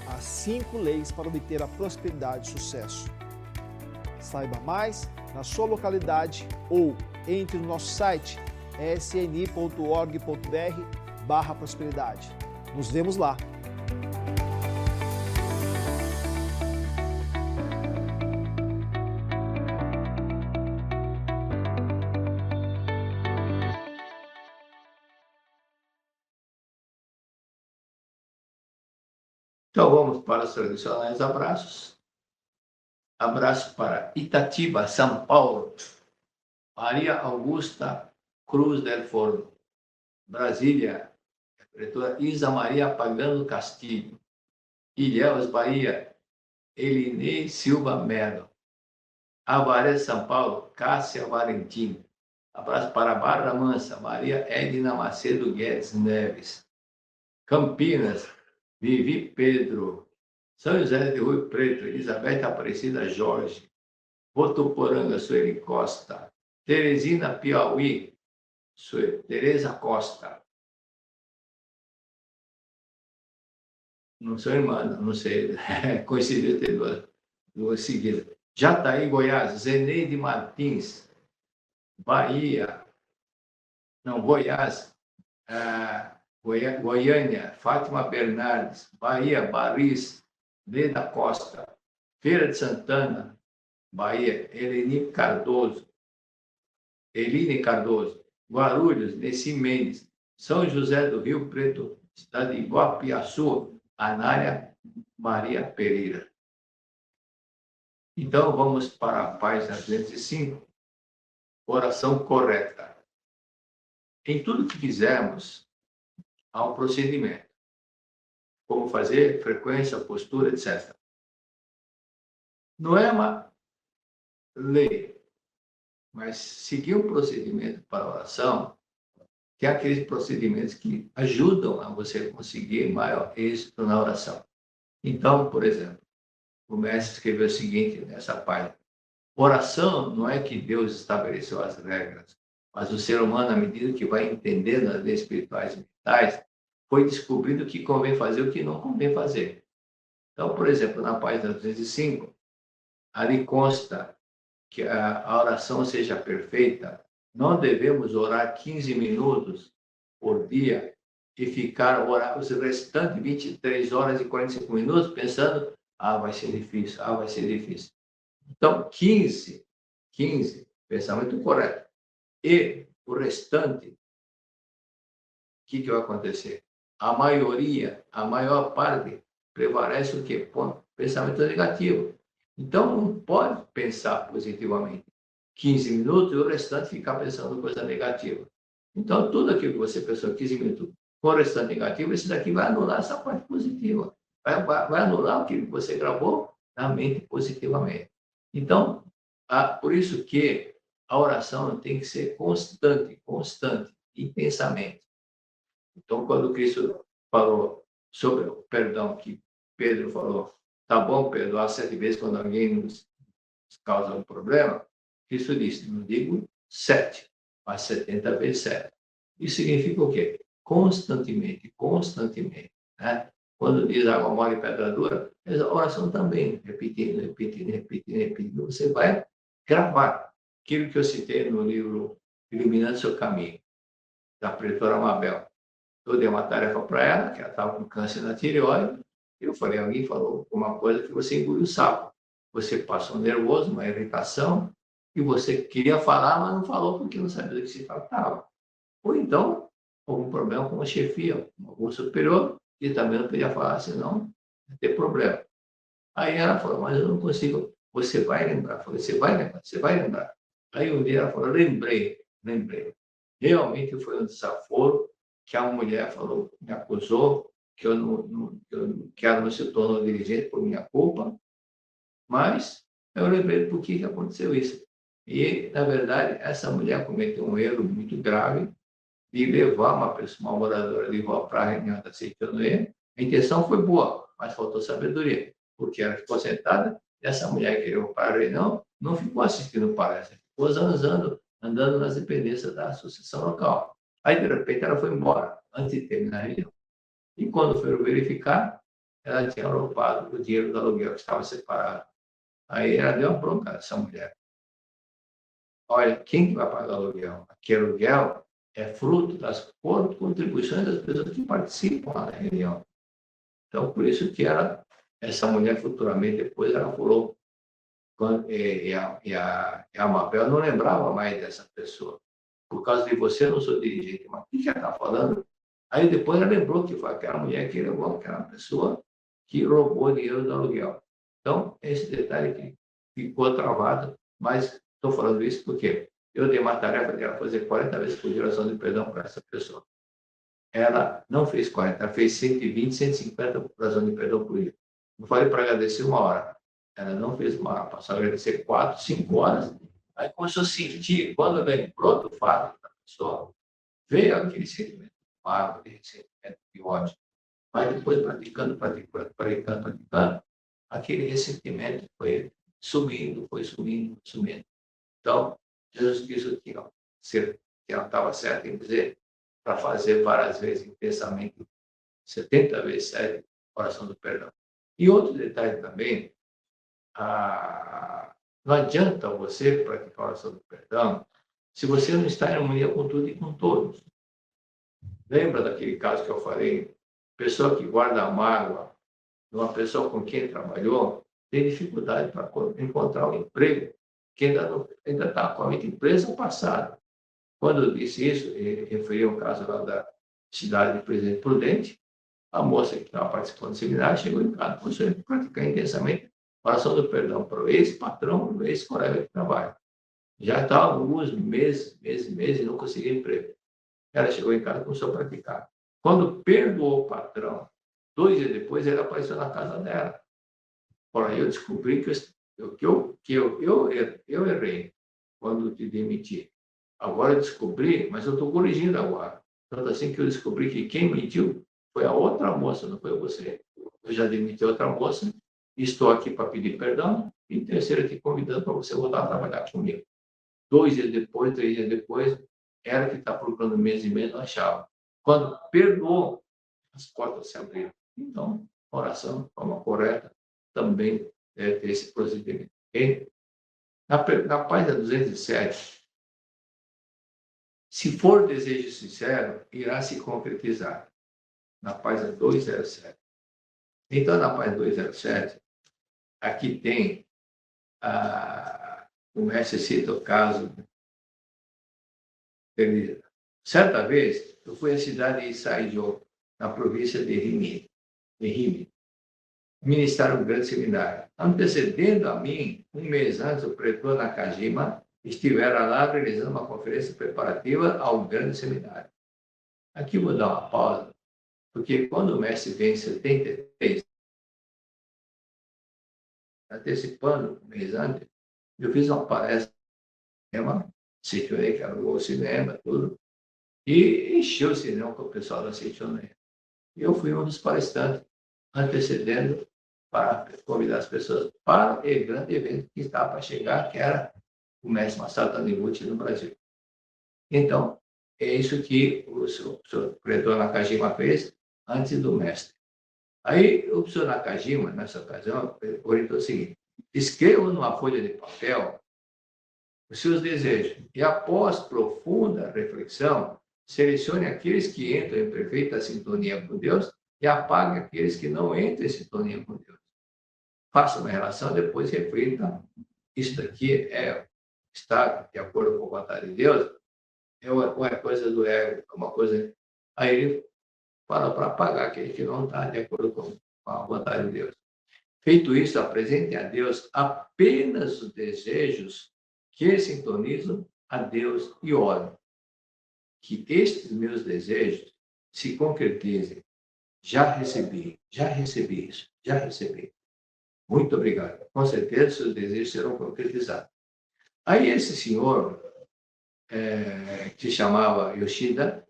S3: as 5 leis para obter a prosperidade e sucesso. Saiba mais na sua localidade ou entre no nosso site sni.org.br/prosperidade. Nos vemos lá!
S2: Então vamos para os tradicionais abraços. Abraço para Itatiba, São Paulo. Maria Augusta Cruz del Forno. Brasília, preletora Isa Maria Pagano Castilho. Ilhéus, Bahia, Elinei Silva Melo. Avaré, São Paulo, Cássia Valentim. Abraço para Barra Mansa, Maria Edna Macedo Guedes Neves. Campinas, Vivi Pedro. São José de Rio Preto, Elizabeth Aparecida Jorge. Votuporanga, Sueli Costa. Teresina, Piauí, Tereza Costa. Não sou irmã, não sei, coincidiu ter duas seguidas. Jataí, Goiás, Zeneide Martins, Bahia, não, Goiás, Goiânia, Fátima Bernardes, Bahia, Baris, Leda Costa, Feira de Santana, Bahia, Eline Cardoso, Guarulhos, Nessi Mendes, São José do Rio Preto, cidade de Iguapiaçu, Anália Maria Pereira. Então, vamos para a página 205, oração correta. Em tudo que fizermos, há um procedimento. Como fazer, frequência, postura, etc. Não é uma lei, mas seguir um procedimento para a oração, que é aqueles procedimentos que ajudam a você conseguir maior êxito na oração. Então, por exemplo, o mestre escreveu o seguinte nessa página: oração não é que Deus estabeleceu as regras, mas o ser humano, à medida que vai entendendo as leis espirituais e mentais, foi descobrindo o que convém fazer e o que não convém fazer. Então, por exemplo, na página 205, ali consta que a oração seja perfeita, não devemos orar 15 minutos por dia e ficar orar os restantes 23 horas e 45 minutos pensando, vai ser difícil, vai ser difícil. Então, 15, pensamento correto. E o restante, o que vai acontecer? A maior parte, prevalece o quê? Pensamento negativo. Então, não pode pensar positivamente 15 minutos e o restante ficar pensando coisa negativa. Então, tudo aquilo que você pensou 15 minutos com o restante negativo, esse daqui vai anular essa parte positiva. Vai anular aquilo que você gravou na mente positivamente. Então, por isso que a oração tem que ser constante, intensamente. Então, quando Cristo falou sobre o perdão, que Pedro falou, tá bom, perdoar 7 vezes quando alguém nos causa um problema, Cristo disse, não digo 7, mas 70 vezes 7. Isso significa o quê? Constantemente. Né? Quando diz água mole e pedra dura, a oração também, repetindo, você vai gravar. Aquilo que eu citei no livro Iluminando Seu Caminho, da pretora Mabel. Eu dei uma tarefa para ela, que ela estava com câncer na tireoide, e eu falei, alguém falou uma coisa que você engoliu o sapo. Você passou nervoso, uma irritação, e você queria falar, mas não falou porque não sabia do que se tratava. Ou então, algum problema com a chefia, com algum superior, e também não podia falar, senão ia ter problema. Aí ela falou, mas eu não consigo. Você vai lembrar. Eu falei, você vai lembrar. Aí um dia ela falou, lembrei. Realmente foi um desaforo que a mulher falou, me acusou, que que ela não se tornou dirigente por minha culpa, mas eu lembrei por que aconteceu isso. E, na verdade, essa mulher cometeu um erro muito grave de levar uma pessoa, uma moradora de rua para a reunião da CITNE. A intenção foi boa, mas faltou sabedoria, porque ela ficou sentada e essa mulher que queria para a reunião não ficou assistindo palestra, ficou andando nas dependências da associação local. Aí, de repente, ela foi embora, antes de terminar a reunião. E quando foram verificar, ela tinha roubado o dinheiro do aluguel que estava separado. Aí ela deu uma bronca a essa mulher. Olha, quem que vai pagar o aluguel? Aquele aluguel é fruto das contribuições das pessoas que participam lá da reunião. Então, por isso que essa mulher futuramente, depois ela falou, e a Mabel não lembrava mais dessa pessoa. Por causa de você, eu não sou dirigente. Mas o que ela está falando? Aí depois ela lembrou que foi aquela mulher que levou aquela pessoa que roubou o dinheiro do aluguel. Então, esse detalhe que ficou travado, mas estou falando isso porque eu dei uma tarefa de ela fazer 40 vezes por dia oração de perdão para essa pessoa. Ela não fez 40, ela fez 120, 150 oração de perdão por dia. Eu falei para agradecer 1 hora. Ela não fez 1 hora, passou a agradecer 4, 5 horas. Aí começou a sentir, quando lembrou do fato da pessoa, veio aquele sentimento de mágoa, aquele sentimento de ódio. Mas depois, praticando, aquele ressentimento foi sumindo. Então, Jesus Cristo que ela estava certa em dizer para fazer várias vezes intensamente, 70 vezes 7, oração do perdão. E outro detalhe também, não adianta você praticar a oração do perdão se você não está em harmonia com tudo e com todos. Lembra daquele caso que eu falei? Pessoa que guarda a mágoa, uma pessoa com quem trabalhou, tem dificuldade para encontrar um emprego, que ainda está com a mente presa ao passado. Quando eu disse isso, ele referiu ao caso lá da cidade de Presidente Prudente, a moça que estava participando do seminário chegou em casa, começou a praticar intensamente a oração do perdão para o ex-patrão, o ex-colega de trabalho. Já estava alguns meses e não conseguia emprego. Ela chegou em casa e começou a praticar. Quando perdoou o patrão, 2 dias depois, ele apareceu na casa dela. Ora, eu descobri que eu errei quando te demiti. Agora eu descobri, mas eu estou corrigindo agora. Tanto assim que eu descobri que quem mentiu foi a outra moça, não foi você. Eu já demiti outra moça, estou aqui para pedir perdão, e terceiro, te convidando para você voltar a trabalhar comigo. 2 dias depois, 3 dias depois, ela que está procurando mês e mês, não achava. Quando perdoou, as portas se abriram. Então, oração de forma correta também deve ter esse procedimento. Okay? Na página 207, se for desejo sincero, irá se concretizar. Na página 207. Então, na página 207, aqui tem o mestre cita o caso. Certa vez, eu fui à cidade de Saijo, na província de Rime, ministrar um grande seminário. Antecedendo a mim, um mês antes, o pretor Nakajima estiveram lá realizando uma conferência preparativa ao grande seminário. Aqui vou dar uma pausa, porque quando o mestre veio em 73, antecipando um mês antes, eu fiz uma palestra no cinema, que alugou o cinema, tudo, e encheu o cinema com o pessoal da Cinema. E eu fui um dos palestrantes, antecedendo para convidar as pessoas para o grande evento que estava para chegar, que era o mestre Masato Taniguchi no Brasil. Então, é isso que o senhor Pretor Nakajima fez antes do mestre. Aí, o senhor Nakajima, nessa ocasião, orientou o seguinte: escreva numa folha de papel os seus desejos e, após profunda reflexão, selecione aqueles que entram em perfeita sintonia com Deus e apague aqueles que não entram em sintonia com Deus. Faça uma relação, depois reflita. Isso daqui está de acordo com a vontade de Deus? Ou é coisa do ego? É uma coisa... Aí ele fala para apagar aquele que não está de acordo com a vontade de Deus. Feito isso, apresente a Deus apenas os desejos que sintonizam a Deus e oram. Que estes meus desejos se concretizem. Já recebi isso, já recebi. Muito obrigado. Com certeza, seus desejos serão concretizados. Aí esse senhor, que se chamava Yoshida,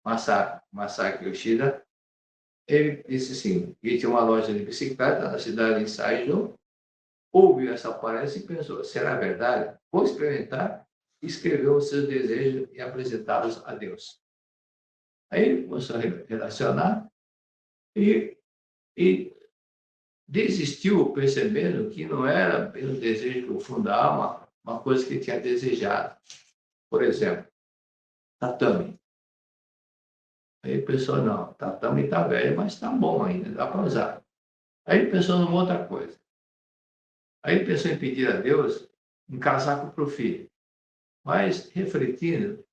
S2: Masaki Yoshida, ele disse assim, ele tinha uma loja de bicicleta na cidade de Saijo, ouviu essa palestra e pensou, será verdade? Vou experimentar. Escreveu os seus desejos e apresentá-los a Deus. Aí ele começou a relacionar e desistiu, percebendo que não era pelo desejo profundo da alma, uma coisa que tinha desejado. Por exemplo, tatame. Aí ele pensou, não, tatame está velho, mas está bom ainda, dá para usar. Aí ele pensou numa outra coisa. Aí ele pensou em pedir a Deus um casaco para o filho. Mas, refletindo,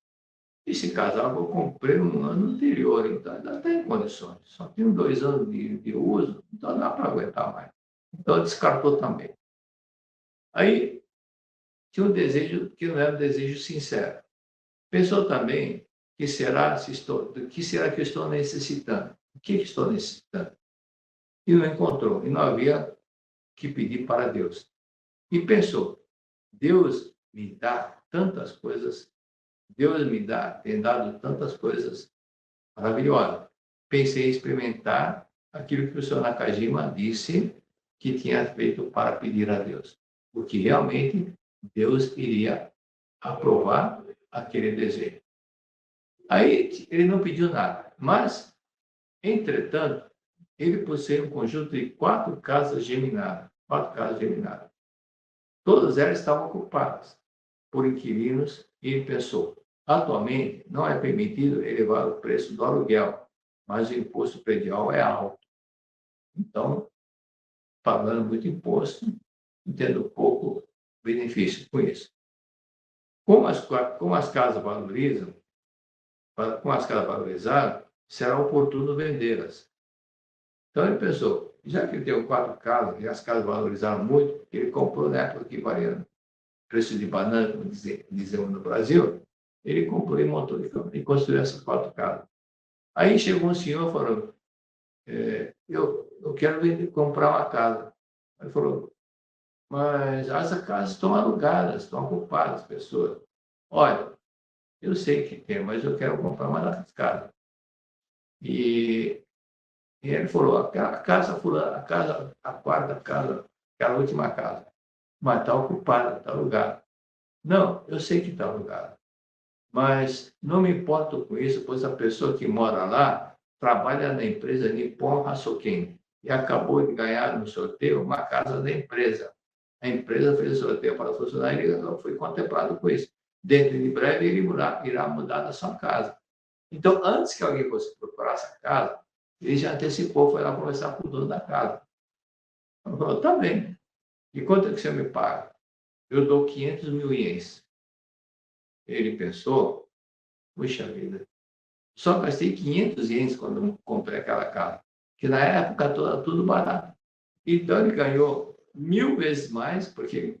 S2: esse casaco eu comprei no ano anterior, então ainda está em condições. Só tenho 2 anos de uso, então dá para aguentar mais. Então descartou também. Aí tinha um desejo que não era um desejo sincero. Pensou também que que será que eu estou necessitando? O que estou necessitando? E não encontrou, e não havia que pedir para Deus. E pensou, Deus me dá tantas coisas, tem dado tantas coisas maravilhosas. Pensei em experimentar aquilo que o senhor Nakajima disse que tinha feito para pedir a Deus. Porque realmente Deus iria aprovar aquele desejo. Aí ele não pediu nada, mas, entretanto, ele possuía um conjunto de 4 casas geminadas. Todas elas estavam ocupadas por inquilinos e ele pensou, atualmente não é permitido elevar o preço do aluguel, mas o imposto predial é alto. Então, pagando muito imposto, tendo pouco benefício com isso. Como as casas valorizam, com as casas valorizadas, será oportuno vendê-las. Então ele pensou, já que ele tem 4 casas e as casas valorizaram muito, ele comprou na época que valia preço de banana, como dizemos no Brasil, ele comprou e montou e construiu essas 4 casas. Aí chegou um senhor e falou, eu quero comprar uma casa. Ele falou, mas as casas estão alugadas, estão ocupadas, pessoas. Olha, eu sei que tem, mas eu quero comprar uma dessas casas. E ele falou, a quarta casa, aquela última casa, mas está ocupada, está alugada. Não, eu sei que está alugada, mas não me importo com isso, pois a pessoa que mora lá trabalha na empresa Nippon Hasoken e acabou de ganhar no sorteio uma casa da empresa. A empresa fez o sorteio para funcionar e ele não foi contemplado com isso. Dentro de breve, ele irá mudar da sua casa. Então, antes que alguém fosse procurar essa casa, ele já antecipou, foi lá conversar com o dono da casa. Ele falou, está bem. E quanto é que você me paga? Eu dou 500 mil ienes. Ele pensou, puxa vida, só gastei 500 ienes quando comprei aquela casa, que na época toda tudo barato. Então ele ganhou 1000 vezes mais, porque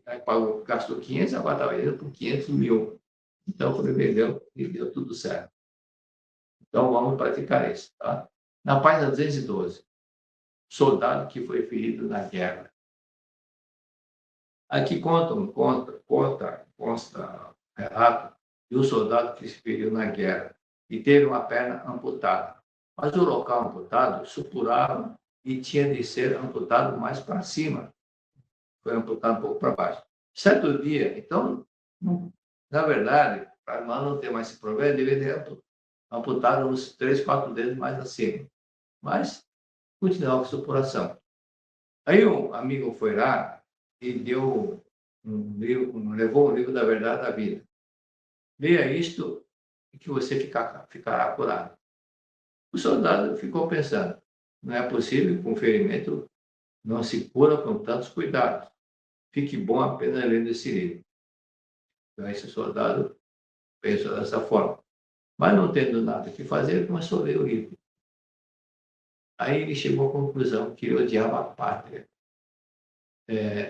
S2: gastou 500, agora estava vendendo por 500 mil. Então, quando ele vendeu, e deu tudo certo. Então, vamos praticar isso. Tá? Na página 212, soldado que foi ferido na guerra. Aqui consta relato de um soldado que se feriu na guerra e teve uma perna amputada. Mas o local amputado supurava e tinha de ser amputado mais para cima. Foi amputado um pouco para baixo. Certo dia, então, na verdade, para não ter mais esse problema, deveria ter amputado uns 3, 4 dedos mais acima. Mas continuava com supuração. Aí um amigo foi lá e deu levou um livro da verdade da vida. Leia isto e que você ficará curado. O soldado ficou pensando, não é possível que um ferimento não se cura com tantos cuidados. Fique bom apenas lendo esse livro. Então, esse soldado pensou dessa forma. Mas não tendo nada que fazer, ele começou a ler o livro. Aí ele chegou à conclusão que ele odiava a pátria.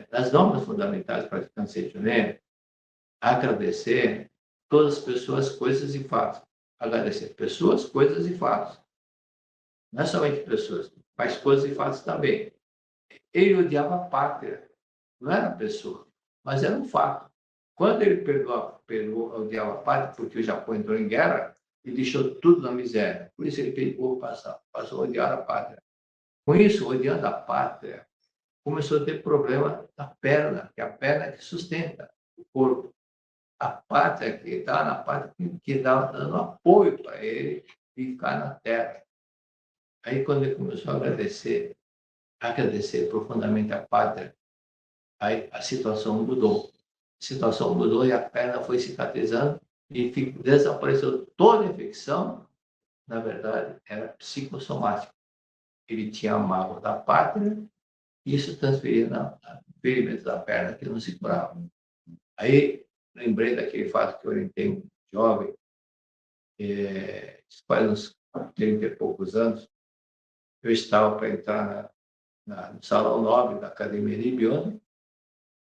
S2: Nas normas fundamentais para o Seichonen, agradecer todas as pessoas, coisas e fatos. Agradecer pessoas, coisas e fatos. Não é somente pessoas, mas coisas e fatos também. Ele odiava a pátria. Não era a pessoa, mas era um fato. Quando ele odiava a pátria, porque o Japão entrou em guerra e deixou tudo na miséria. Por isso ele passou a odiar a pátria. Com isso, odiando a pátria, começou a ter problema da perna, que é a perna que sustenta o corpo. A pátria que está na pátria que estava dando apoio para ele ficar na terra. Aí, quando ele começou a agradecer profundamente a pátria, aí a situação mudou. A situação mudou e a perna foi cicatrizando e desapareceu toda a infecção. Na verdade, era psicossomática. Ele tinha a mágoa da pátria e isso transferia no ferimento da perna que não se curava. Aí, lembrei daquele fato que eu orientei um jovem, faz uns 30 e poucos anos. Eu estava para entrar no salão nobre da Academia Libiana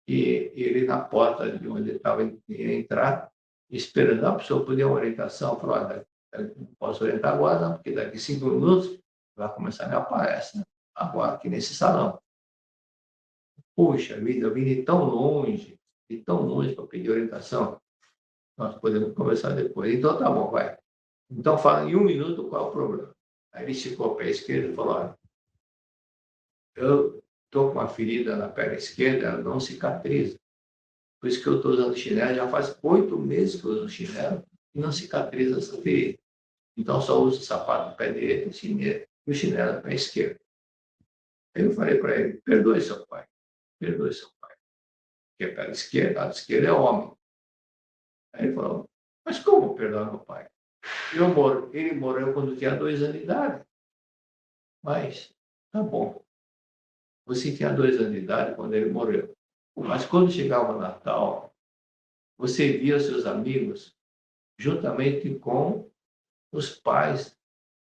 S2: e ele na porta de onde ele estava ia entrar, esperando a pessoa poder uma orientação. Falou, não posso orientar agora, não, porque daqui 5 minutos vai começar a minha palestra, agora aqui nesse salão. Puxa vida, eu vim de tão longe para pedir orientação. Nós podemos conversar depois. Então, tá bom, vai. Então, fala em 1 minuto qual é o problema. Aí ele esticou o pé esquerdo e falou, olha, eu estou com uma ferida na perna esquerda, ela não cicatriza. Por isso que eu estou usando chinelo, já faz 8 meses que eu uso chinelo e não cicatriza essa ferida. Então, só uso o sapato no pé direito e o chinelo no pé esquerdo. Aí eu falei para ele, perdoe seu pai. Porque a perna esquerda, a esquerda é homem. Aí ele falou, mas como perdoar meu pai? Ele morreu quando tinha 2 anos de idade. Mas, tá bom. Você tinha 2 anos de idade quando ele morreu. Mas quando chegava o Natal, você via seus amigos juntamente com os pais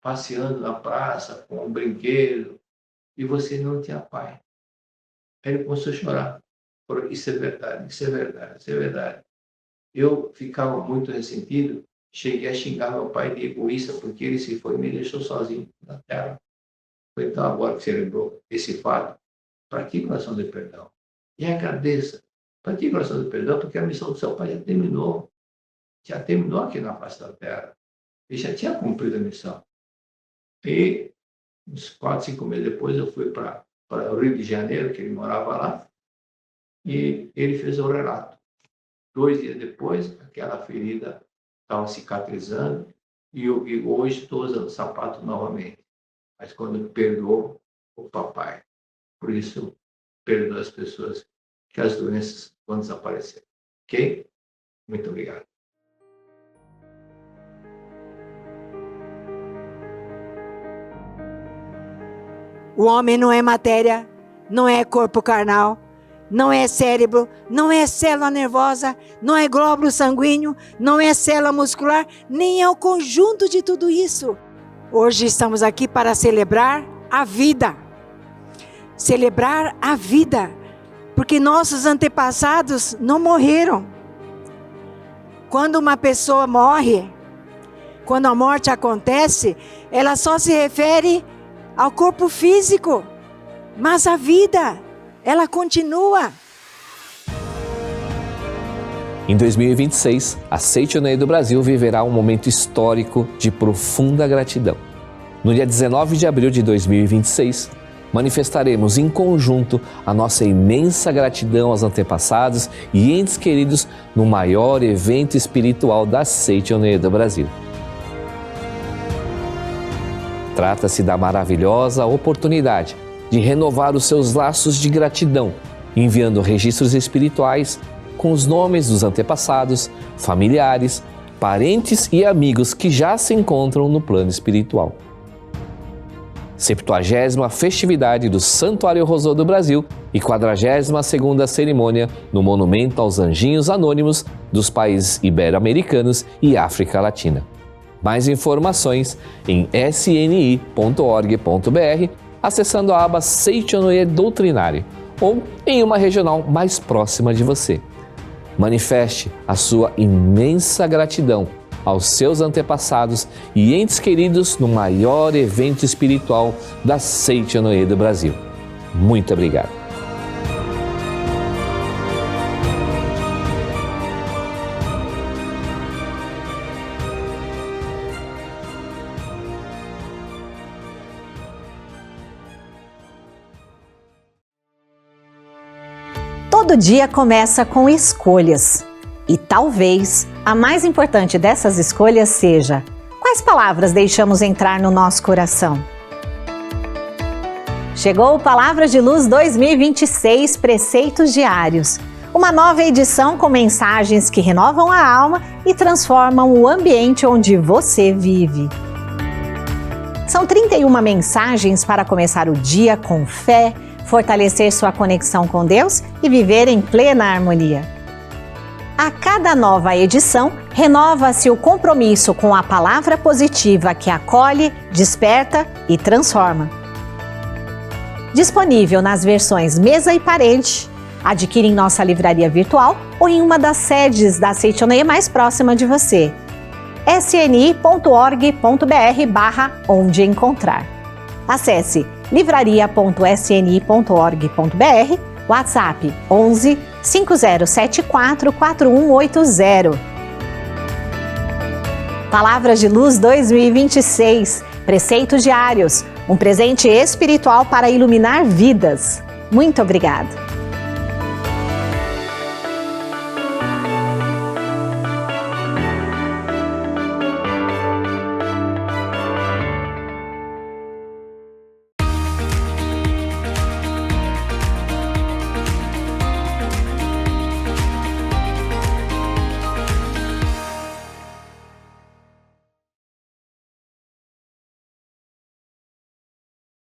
S2: passeando na praça com um brinquedo e você não tinha pai. Aí ele começou a chorar. Falou, isso é verdade. Eu ficava muito ressentido, cheguei a xingar meu pai de egoísta porque ele se foi e me deixou sozinho na terra. Então, agora que você lembrou esse fato, pratique oração de perdão. E agradeça. Pratique oração de perdão porque a missão do seu pai já terminou. Já terminou aqui na face da terra. Ele já tinha cumprido a missão. E uns 4, 5 meses depois eu fui para o Rio de Janeiro, que ele morava lá, e ele fez o relato. 2 dias depois, aquela ferida estava cicatrizando e hoje estou usando sapato novamente. Mas quando ele perdoou o papai, por isso perdoa as pessoas que as doenças vão desaparecer. Ok? Muito obrigado.
S4: O homem não é matéria, não é corpo carnal, não é cérebro, não é célula nervosa, não é glóbulo sanguíneo, não é célula muscular, nem é o conjunto de tudo isso. Hoje estamos aqui para celebrar a vida. Celebrar a vida. Porque nossos antepassados não morreram. Quando uma pessoa morre, quando a morte acontece, ela só se refere ao corpo físico. Mas a vida, ela continua.
S5: Em 2026, a Seitoneia do Brasil viverá um momento histórico de profunda gratidão. No dia 19 de abril de 2026, manifestaremos em conjunto a nossa imensa gratidão aos antepassados e entes queridos no maior evento espiritual da Seitoneia do Brasil. Trata-se da maravilhosa oportunidade de renovar os seus laços de gratidão, enviando registros espirituais com os nomes dos antepassados, familiares, parentes e amigos que já se encontram no plano espiritual. 70ª festividade do Santuário Rosô do Brasil e 42ª cerimônia no Monumento aos Anjinhos Anônimos dos países ibero-americanos e África Latina. Mais informações em sni.org.br, acessando a aba Seitoneia Doutrinário ou em uma regional mais próxima de você. Manifeste a sua imensa gratidão aos seus antepassados e entes queridos no maior evento espiritual da Seitoneia do Brasil. Muito obrigado.
S6: Todo dia começa com escolhas. E talvez a mais importante dessas escolhas seja: quais palavras deixamos entrar no nosso coração? Chegou o Palavras de Luz 2026 Preceitos Diários. Uma nova edição com mensagens que renovam a alma e transformam o ambiente onde você vive. São 31 mensagens para começar o dia com fé, fortalecer sua conexão com Deus e viver em plena harmonia. A cada nova edição, renova-se o compromisso com a palavra positiva que acolhe, desperta e transforma. Disponível nas versões mesa e parede, adquire em nossa livraria virtual ou em uma das sedes da Seitoneia mais próxima de você. sni.org.br/onde encontrar. Acesse livraria.sni.org.br, WhatsApp 11 5074 4180. Palavras de Luz 2026, Preceitos Diários, um presente espiritual para iluminar vidas. Muito obrigada!